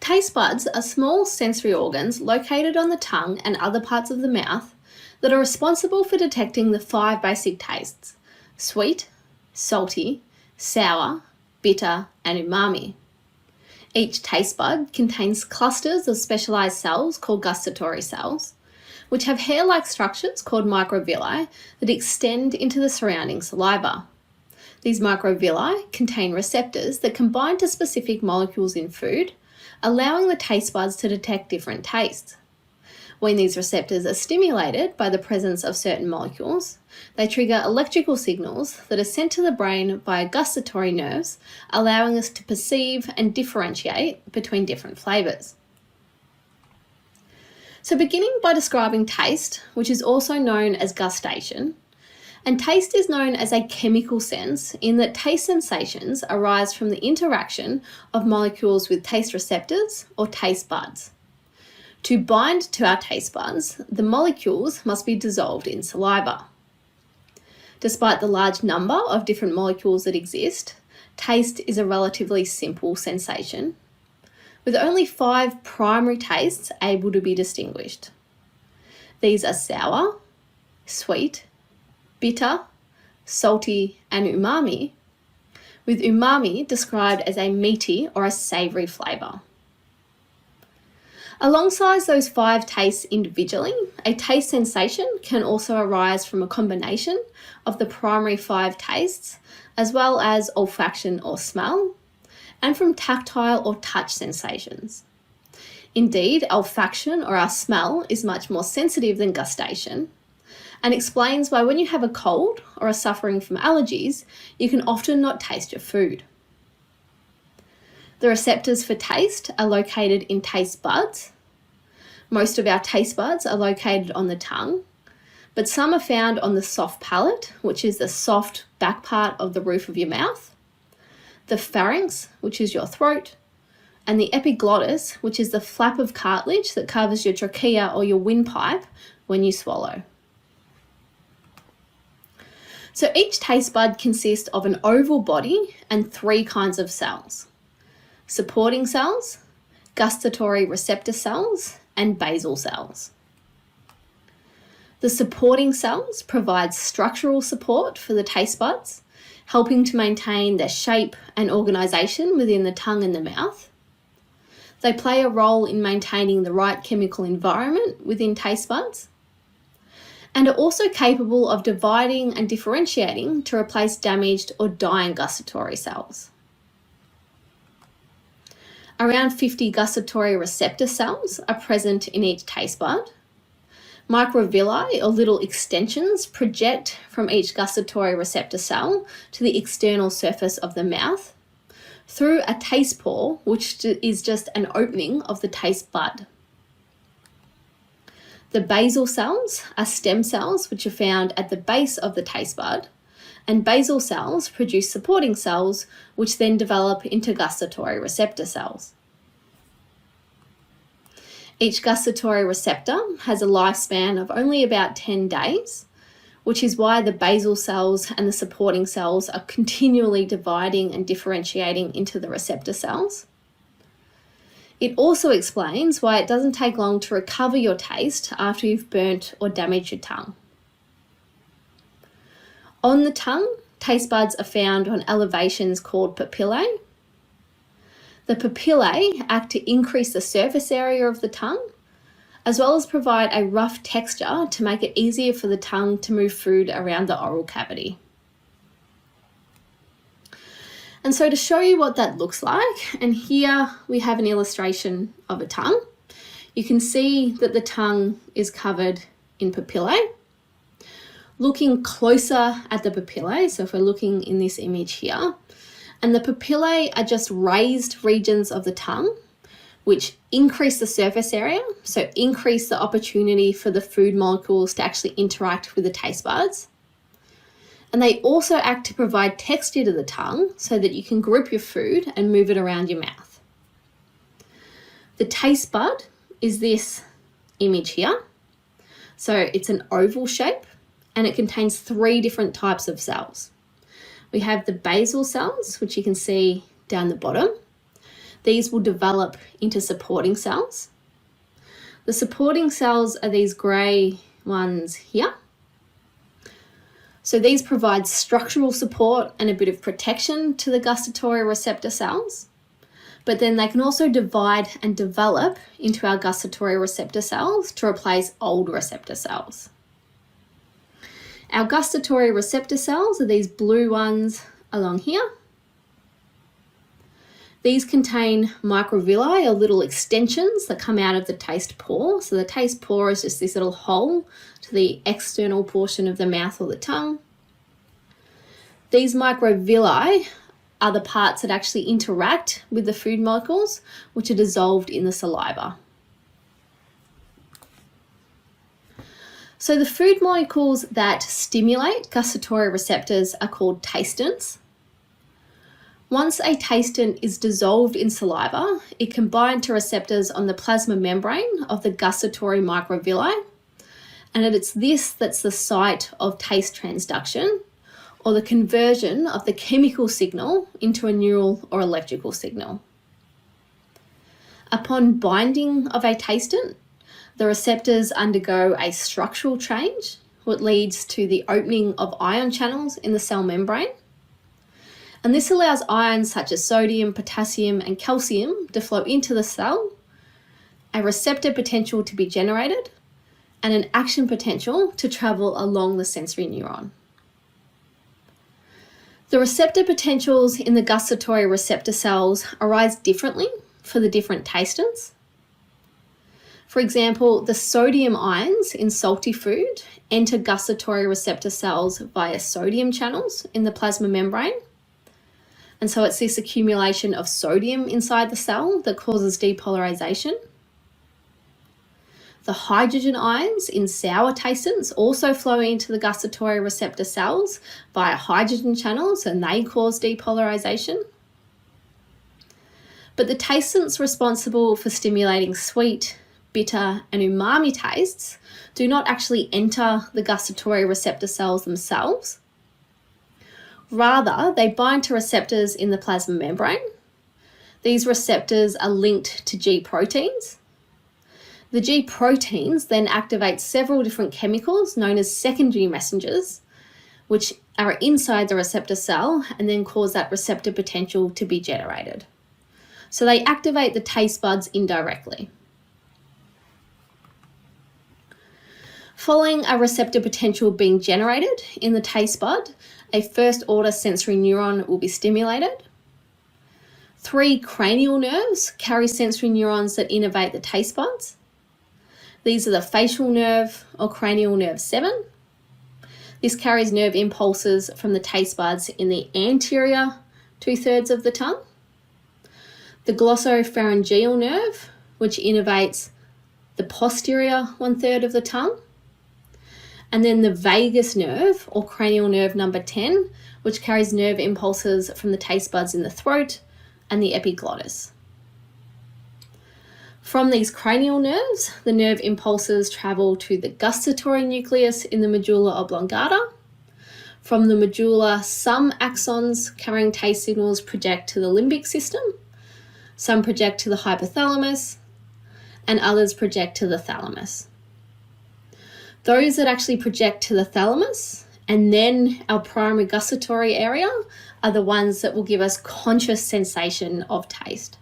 taste buds are small sensory organs located on the tongue and other parts of the mouth that are responsible for detecting the 5 basic tastes: sweet, salty, sour, bitter, and umami. Each taste bud contains clusters of specialised cells called gustatory cells, which have hair-like structures called microvilli that extend into the surrounding saliva. These microvilli contain receptors that combine to specific molecules in food, allowing the taste buds to detect different tastes. When these receptors are stimulated by the presence of certain molecules, they trigger electrical signals that are sent to the brain via gustatory nerves, allowing us to perceive and differentiate between different flavours. So beginning by describing taste, which is also known as gustation, and taste is known as a chemical sense in that taste sensations arise from the interaction of molecules with taste receptors or taste buds. To bind to our taste buds, the molecules must be dissolved in saliva. Despite the large number of different molecules that exist, taste is a relatively simple sensation, with only 5 primary tastes able to be distinguished. These are sour, sweet, bitter, salty, and umami, with umami described as a meaty or a savoury flavour. Alongside those 5 tastes individually, a taste sensation can also arise from a combination of the primary 5 tastes, as well as olfaction or smell, and from tactile or touch sensations. Indeed, olfaction or our smell is much more sensitive than gustation, and explains why when you have a cold or are suffering from allergies, you can often not taste your food. The receptors for taste are located in taste buds. Most of our taste buds are located on the tongue, but some are found on the soft palate, which is the soft back part of the roof of your mouth, the pharynx, which is your throat, and the epiglottis, which is the flap of cartilage that covers your trachea or your windpipe when you swallow. So each taste bud consists of an oval body and 3 kinds of cells: supporting cells, gustatory receptor cells, and basal cells. The supporting cells provide structural support for the taste buds, helping to maintain their shape and organisation within the tongue and the mouth. They play a role in maintaining the right chemical environment within taste buds, and are also capable of dividing and differentiating to replace damaged or dying gustatory cells. Around 50 gustatory receptor cells are present in each taste bud. Microvilli, or little extensions, project from each gustatory receptor cell to the external surface of the mouth through a taste pore, which is just an opening of the taste bud. The basal cells are stem cells which are found at the base of the taste bud, and basal cells produce supporting cells which then develop into gustatory receptor cells. Each gustatory receptor has a lifespan of only about 10 days, which is why the basal cells and the supporting cells are continually dividing and differentiating into the receptor cells. It also explains why it doesn't take long to recover your taste after you've burnt or damaged your tongue. On the tongue, taste buds are found on elevations called papillae. The papillae act to increase the surface area of the tongue, as well as provide a rough texture to make it easier for the tongue to move food around the oral cavity. And so to show you what that looks like, and here we have an illustration of a tongue. You can see that the tongue is covered in papillae. Looking closer at the papillae, so if we're looking in this image here, and the papillae are just raised regions of the tongue, which increase the surface area, so increase the opportunity for the food molecules to actually interact with the taste buds. And they also act to provide texture to the tongue so that you can grip your food and move it around your mouth. The taste bud is this image here. So it's an oval shape and it contains 3 different types of cells. We have the basal cells, which you can see down the bottom. these will develop into supporting cells. The supporting cells are these grey ones here. So these provide structural support and a bit of protection to the gustatory receptor cells, but then they can also divide and develop into our gustatory receptor cells to replace old receptor cells. Our gustatory receptor cells are these blue ones along here. These contain microvilli, or little extensions that come out of the taste pore. So the taste pore is just this little hole to the external portion of the mouth or the tongue. These microvilli are the parts that actually interact with the food molecules, which are dissolved in the saliva. So the food molecules that stimulate gustatory receptors are called tastants. Once a tastant is dissolved in saliva, it can bind to receptors on the plasma membrane of the gustatory microvilli, and it's this that's the site of taste transduction, or the conversion of the chemical signal into a neural or electrical signal. Upon binding of a tastant, the receptors undergo a structural change, which leads to the opening of ion channels in the cell membrane. And this allows ions such as sodium, potassium, and calcium to flow into the cell, a receptor potential to be generated, and an action potential to travel along the sensory neuron. The receptor potentials in the gustatory receptor cells arise differently for the different tastants. For example, the sodium ions in salty food enter gustatory receptor cells via sodium channels in the plasma membrane. And so it's this accumulation of sodium inside the cell that causes depolarization. The hydrogen ions in sour tastants also flow into the gustatory receptor cells via hydrogen channels, and they cause depolarization. But the tastants responsible for stimulating sweet, bitter, and umami tastes do not actually enter the gustatory receptor cells themselves. Rather, they bind to receptors in the plasma membrane. These receptors are linked to G proteins. The G proteins then activate several different chemicals known as secondary messengers, which are inside the receptor cell and then cause that receptor potential to be generated. So they activate the taste buds indirectly. Following a receptor potential being generated in the taste bud, a first-order sensory neuron will be stimulated. 3 cranial nerves carry sensory neurons that innervate the taste buds. These are the facial nerve, or cranial nerve 7. This carries nerve impulses from the taste buds in the anterior 2/3 of the tongue. The glossopharyngeal nerve, which innervates the posterior 1/3 of the tongue. And then the vagus nerve, or cranial nerve number 10, which carries nerve impulses from the taste buds in the throat and the epiglottis. From these cranial nerves, the nerve impulses travel to the gustatory nucleus in the medulla oblongata. From the medulla, some axons carrying taste signals project to the limbic system, some project to the hypothalamus, and others project to the thalamus. Those that actually project to the thalamus and then our primary gustatory area are the ones that will give us conscious sensation of taste.